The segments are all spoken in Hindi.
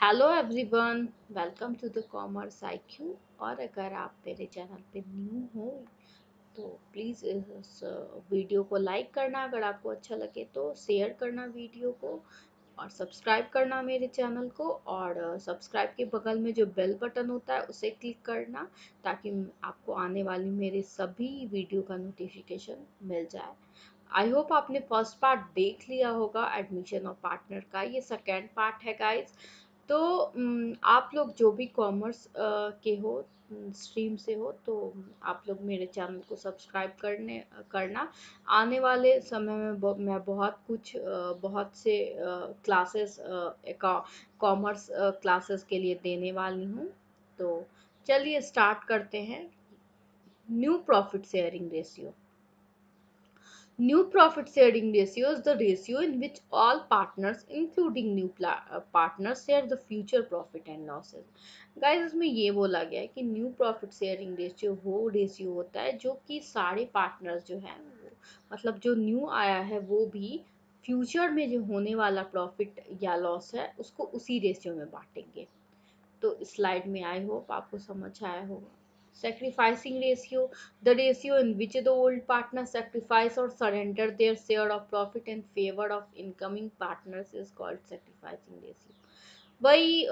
Hello everyone, welcome to the commerce IQ. और अगर आप मेरे चैनल पे न्यू हो तो प्लीज़ इस वीडियो को लाइक करना, अगर आपको अच्छा लगे तो शेयर करना वीडियो को, और सब्सक्राइब करना मेरे चैनल को। और सब्सक्राइब के बगल में जो बेल बटन होता है उसे क्लिक करना, ताकि आपको आने वाली मेरे सभी वीडियो का नोटिफिकेशन मिल जाए। आई होप आपने फर्स्ट पार्ट देख लिया होगा एडमिशन ऑफ पार्टनर का। ये सेकेंड पार्ट है गाइस। तो आप लोग जो भी कॉमर्स के हो, स्ट्रीम से हो, तो आप लोग मेरे चैनल को सब्सक्राइब करना। आने वाले समय में मैं बहुत से क्लासेस, कॉमर्स क्लासेस के लिए देने वाली हूँ। तो चलिए स्टार्ट करते हैं। New profit sharing ratio. New profit sharing ratio is the ratio in which all partners, including partners, share the future profit and losses. Guys, इसमें ये बोला गया है कि न्यू प्रॉफिट शेयरिंग रेशियो वो रेशियो होता है जो कि सारे पार्टनर्स जो हैं, वो मतलब जो न्यू आया है वो भी फ्यूचर में जो होने वाला प्रॉफिट या लॉस है उसको उसी रेशियो में बांटेंगे। तो स्लाइड में आई होप आपको समझ आया होगा। Sacrificing ratio, the ratio in which the old partners sacrifice or surrender their share of profit in favor of incoming partners is called sacrificing ratio. वही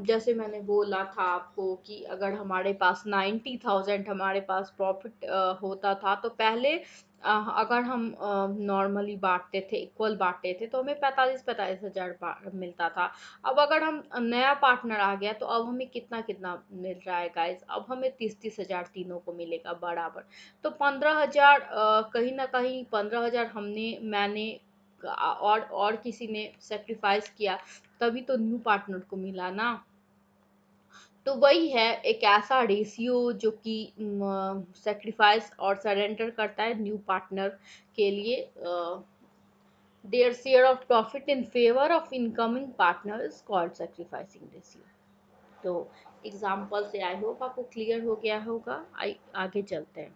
जैसे मैंने बोला था आपको कि अगर हमारे पास 90,000 हमारे पास प्रॉफिट होता था, तो पहले अगर हम नॉर्मली बांटते थे, इक्वल बांटते थे, तो हमें 45,000 मिलता था। अब अगर हम नया पार्टनर आ गया तो अब हमें कितना कितना मिल रहा है गाइस, अब हमें 30,000 तीनों को मिलेगा बराबर। तो 15,000, कहीं ना कहीं 15,000 मैंने और किसी ने सेक्रीफाइस किया, तभी तो न्यू पार्टनर को मिला ना। तो वही है एक ऐसा रेशियो जो कि सेक्रीफाइस और सरेंडर करता है न्यू पार्टनर के लिए their share of profit in favor of incoming partner is called sacrificing ratio. तो एग्जाम्पल से आई होप आपको क्लियर हो गया होगा। आगे चलते हैं।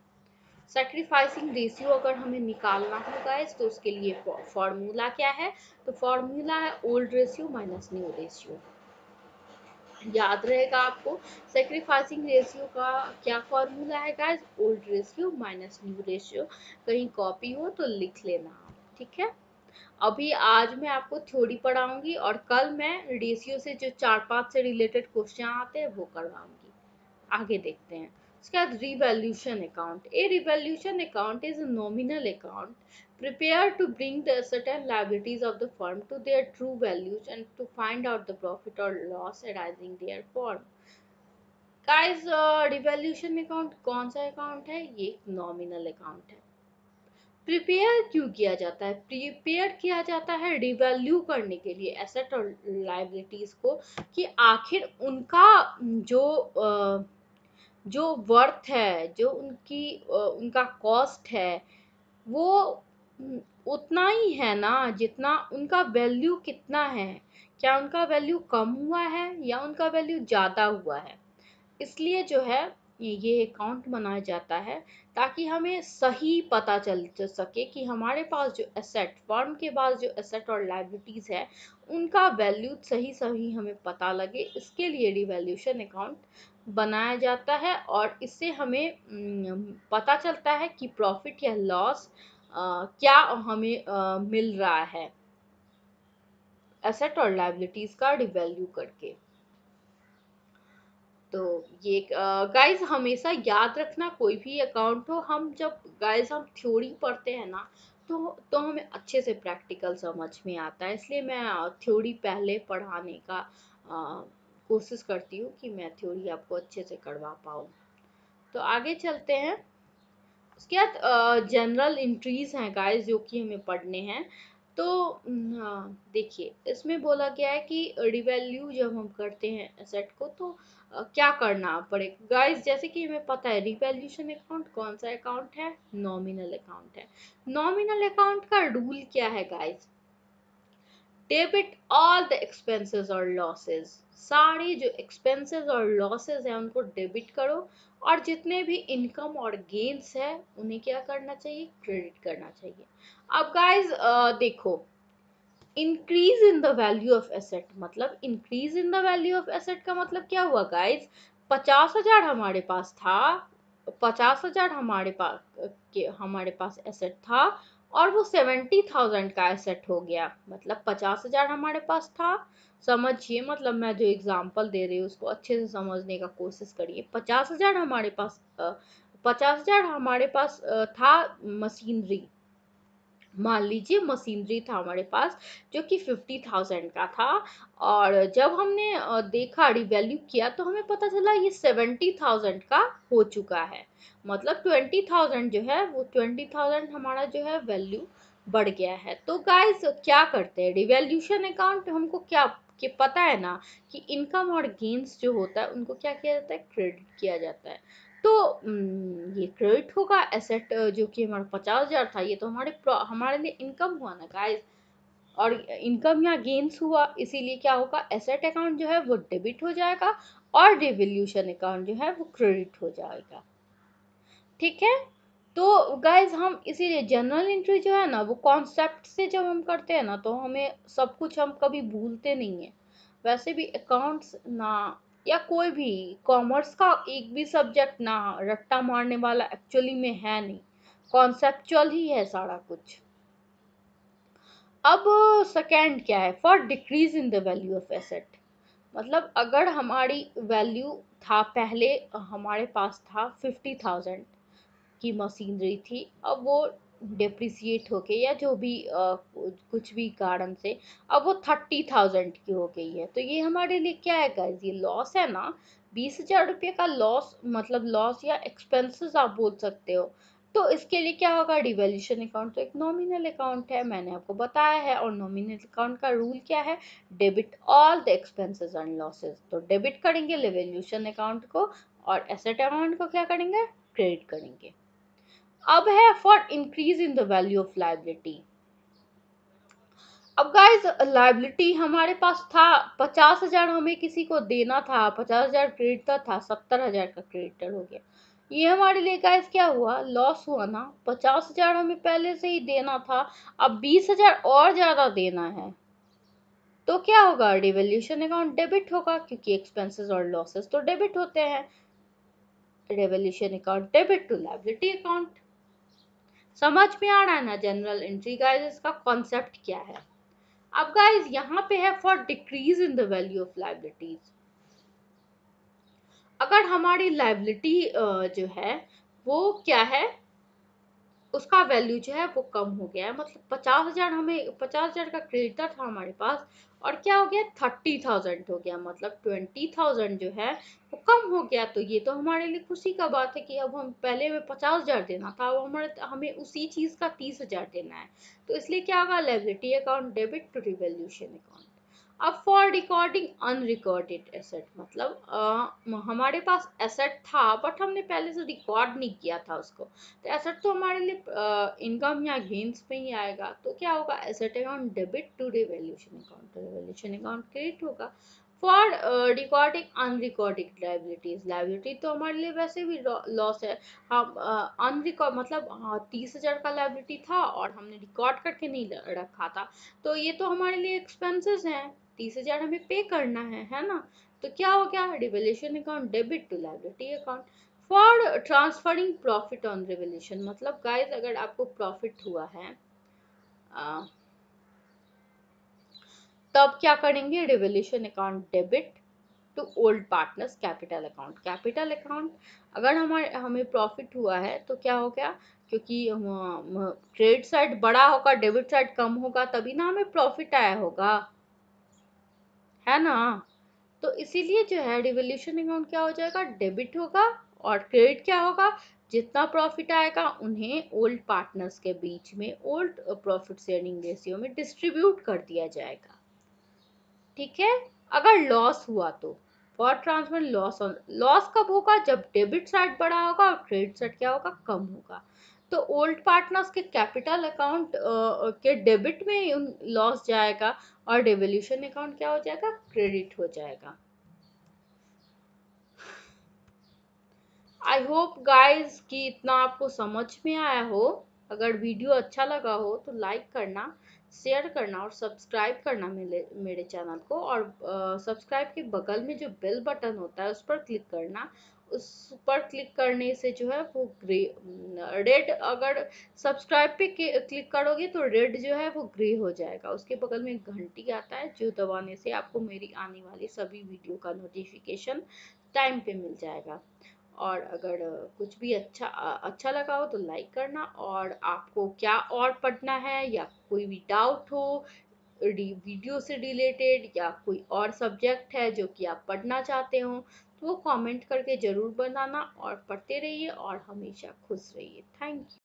सैक्रिफाइसिंग रेशियो अगर हमें निकालना होगा तो उसके लिए फॉर्मूला क्या है? तो फॉर्मूला है old ratio minus new ratio. याद रहेगा आपको। सैक्रिफाइसिंग रेशियो का क्या फॉर्मूला है guys? Old ratio minus new ratio. कहीं कॉपी हो तो लिख लेना आप, ठीक है। अभी आज मैं आपको थ्योरी पढ़ाऊंगी और कल मैं रेशियो से जो 4-5 से रिलेटेड क्वेश्चन आते हैं वो करवाऊंगी। आगे देखते हैं। उसके बाद revaluation account. A revaluation account is a nominal account prepared to bring the certain liabilities of the firm to their true values and to find out the profit or loss arising therefrom. Guys, revaluation account कौन सा अकाउंट है? ये नॉमिनल अकाउंट है। प्रिपेयर क्यों किया जाता है? प्रिपेयर किया जाता है रिवैल्यू करने के लिए एसेट और लाइबिलिटीज को, कि आखिर उनका जो जो वर्थ है, जो उनका कॉस्ट है, वो उतना ही है ना जितना उनका वैल्यू कितना है। क्या उनका वैल्यू कम हुआ है या उनका वैल्यू ज़्यादा हुआ है? इसलिए जो है ये अकाउंट बनाया जाता है, ताकि हमें सही पता चल सके कि हमारे पास जो एसेट, फर्म के पास जो एसेट और लाइबिलिटीज है, उनका वैल्यू सही सही हमें पता लगे। इसके लिए रिवैल्यूशन अकाउंट बनाया जाता है, और इससे हमें पता चलता है कि प्रॉफिट या लॉस क्या हमें मिल रहा है एसेट और लाइबिलिटीज का रिवैल्यू करके। तो ये गाइस हमेशा याद रखना, कोई भी अकाउंट हो, हम जब गाइस हम थ्योरी पढ़ते हैं ना, तो हमें अच्छे से प्रैक्टिकल समझ में आता है। इसलिए मैं थ्योरी पहले पढ़ाने का कोशिश करती हूँ कि मैं थ्योरी आपको अच्छे से करवा पाऊँ। तो आगे चलते हैं। उसके बाद जनरल इंट्रीज हैं गाइस जो कि हमें पढ़ने हैं। तो देखिए, इसमें बोला गया है कि रिवैल्यू जब हम करते हैं एसेट को, तो क्या करना पड़ेगा गाइस? जैसे कि हमें पता है रिवैल्यूशन अकाउंट कौन सा अकाउंट है? नॉमिनल अकाउंट है। नॉमिनल अकाउंट का रूल क्या है guys? Debit all the expenses और लॉसेस। सारे जो एक्सपेंसेस और लॉसेस हैं उनको डेबिट करो, और जितने भी इनकम और गेन्स है उन्हें क्या करना चाहिए? क्रेडिट करना चाहिए। अब गाइस देखो, increase in the value of asset, मतलब increase in the value of asset का मतलब क्या हुआ गाइज? 50,000 हमारे पास था, 50,000 हमारे पास एसेट था, और वो 70,000 का एसेट हो गया। मतलब 50,000 हमारे पास था, समझिए, मतलब मैं जो एग्जांपल दे रही हूँ उसको अच्छे से समझने का कोशिश करिए। 50,000 हमारे पास 50,000 हमारे पास था मशीनरी, मान लीजिए मशीनरी था हमारे पास जो कि 50,000 का था। और जब हमने देखा, रिवैल्यू किया, तो हमें पता चला ये 70,000 का हो चुका है। मतलब 20,000 जो है, वो 20,000 हमारा जो है वैल्यू बढ़ गया है। तो गाइस क्या करते हैं, रिवैल्यूशन अकाउंट हमको क्या कि पता है ना कि इनकम और गेन्स जो होता है उनको क्या किया जाता है, क्रेडिट किया जाता है। तो ये क्रेडिट होगा एसेट जो कि हमारा 50,000 था, ये तो हमारे लिए इनकम हुआ ना गाइस, और इनकम या गेन्स हुआ, इसीलिए क्या होगा, एसेट अकाउंट जो है वो डेबिट हो जाएगा और रिवैल्यूशन अकाउंट जो है वो क्रेडिट हो जाएगा। ठीक है, तो गाइज हम इसीलिए जनरल एंट्री जो है ना, वो कॉन्सेप्ट से जब हम करते हैं ना, तो हमें सब कुछ हम कभी भूलते नहीं है। वैसे भी अकाउंट्स ना, या कोई भी कॉमर्स का एक भी सब्जेक्ट ना रट्टा मारने वाला एक्चुअली में है नहीं, कॉन्सेप्चुअल ही है सारा कुछ। अब सेकेंड क्या है, for decrease in the value of asset, मतलब अगर हमारी वैल्यू था पहले, हमारे पास था 50,000 की मशीनरी थी, अब वो डिप्रिसिएट होके या जो भी कुछ भी कारण से अब वो 30,000 की हो गई है। तो ये हमारे लिए क्या है गाइस, ये लॉस है ना, 20,000 रुपये का लॉस, मतलब लॉस या एक्सपेंसेस आप बोल सकते हो। तो इसके लिए क्या होगा, डिवैल्यूशन अकाउंट तो एक नॉमिनल अकाउंट है, मैंने आपको बताया है। और नॉमिनल अकाउंट का रूल क्या है, debit all the expenses and losses. तो डेबिट करेंगे डिवैल्यूशन अकाउंट को, और एसेट अकाउंट को क्या करेंगे, क्रेडिट करेंगे। अब है for increase in the value of liability. अब गाइस लाइबिलिटी हमारे पास था 50,000, हमें किसी को देना था, 50,000 क्रेडिटर था, 70,000 का क्रेडिटर हो गया। ये हमारे लिए गाइस क्या हुआ, लॉस हुआ ना। 50,000 हमें पहले से ही देना था, अब 20,000 और ज्यादा देना है, तो क्या होगा, डिवैल्यूशन अकाउंट डेबिट होगा, क्योंकि एक्सपेंसेस और लॉसेस तो डेबिट होते हैं। Devaluation account debit to liability account. समझ में आ रहा है ना जनरल एंट्री गाइस, इसका कॉन्सेप्ट क्या है। अब गाइस यहाँ पे है for decrease in the value of liabilities. अगर हमारी लाइबिलिटी जो है वो क्या है, उसका वैल्यू जो है वो कम हो गया है, मतलब 50,000, हमें 50,000 का क्रेडिटर था हमारे पास, और क्या हो गया, 30,000 हो गया, मतलब 20,000 जो है वो कम हो गया। तो ये तो हमारे लिए खुशी का बात है कि अब हम पहले में 50,000 देना था, अब हमें उसी चीज का 30,000 देना है। तो इसलिए क्या होगा, liability account debit to revaluation account. अब फॉर रिकॉर्डिंग अनरिकॉर्डेड एसेट, मतलब हमारे पास एसेट था बट हमने पहले से रिकॉर्ड नहीं किया था उसको, तो एसेट तो हमारे लिए इनकम या गेन्स में ही आएगा। तो क्या होगा, asset account debit to revaluation account, revaluation account credit होगा। For recording unrecorded liabilities, liability तो हमारे लिए वैसे भी लॉस है। हम अनरिकॉर्ड मतलब 30,000 का लाइबिलिटी था और हमने रिकॉर्ड करके नहीं रखा था, तो ये तो हमारे लिए एक्सपेंसेस हैं, 30,000 हमें पे करना है ना। तो क्या हो गया, revaluation account debit to liability account. For transferring profit on revaluation, मतलब गाइस अगर आपको प्रॉफिट हुआ है तब क्या करेंगे, revaluation account debit to old partners capital account. Capital account, अगर हमें प्रॉफिट हुआ है तो क्या हो गया, क्योंकि क्रेडिट साइड बड़ा होगा, डेबिट साइड कम होगा, तभी ना हमें प्रॉफिट आया होगा, है ना। तो इसीलिए जो है रिवॉल्यूशन अकाउंट क्या हो जाएगा, डेबिट होगा, और क्रेडिट क्या होगा, जितना प्रॉफिट आएगा उन्हें ओल्ड पार्टनर्स के बीच में ओल्ड प्रॉफिट शेयरिंग रेशियो में डिस्ट्रीब्यूट कर दिया जाएगा। ठीक है, अगर लॉस हुआ तो फॉर ट्रांसफर लॉस, लॉस कब होगा, जब डेबिट साइड बड़ा होगा और क्रेडिट साइड क्या होगा, कम होगा। तो ओल्ड पार्टनर्स के कैपिटल अकाउंट के डेबिट में लॉस जाएगा, और डिवैल्यूशन अकाउंट क्या हो जाएगा, क्रेडिट हो जाएगा। आई होप गाइस कि इतना आपको समझ में आया हो। अगर वीडियो अच्छा लगा हो तो लाइक करना, शेयर करना और सब्सक्राइब करना मेरे चैनल को। और सब्सक्राइब के बगल में जो बेल बटन होता है उस पर क्लिक करना। उस पर क्लिक करने से जो है वो ग्रे रेड, अगर सब्सक्राइब पे क्लिक करोगे तो रेड जो है वो ग्रे हो जाएगा। उसके बगल में एक घंटी आता है जो दबाने से आपको मेरी आने वाली सभी वीडियो का नोटिफिकेशन टाइम पे मिल जाएगा। और अगर कुछ भी अच्छा लगा हो तो लाइक करना। और आपको क्या और पढ़ना है या कोई भी डाउट हो वीडियो से रिलेटेड या कोई और सब्जेक्ट है जो कि आप पढ़ना चाहते हो, तो वो कमेंट करके ज़रूर बताना। और पढ़ते रहिए और हमेशा खुश रहिए। Thank you.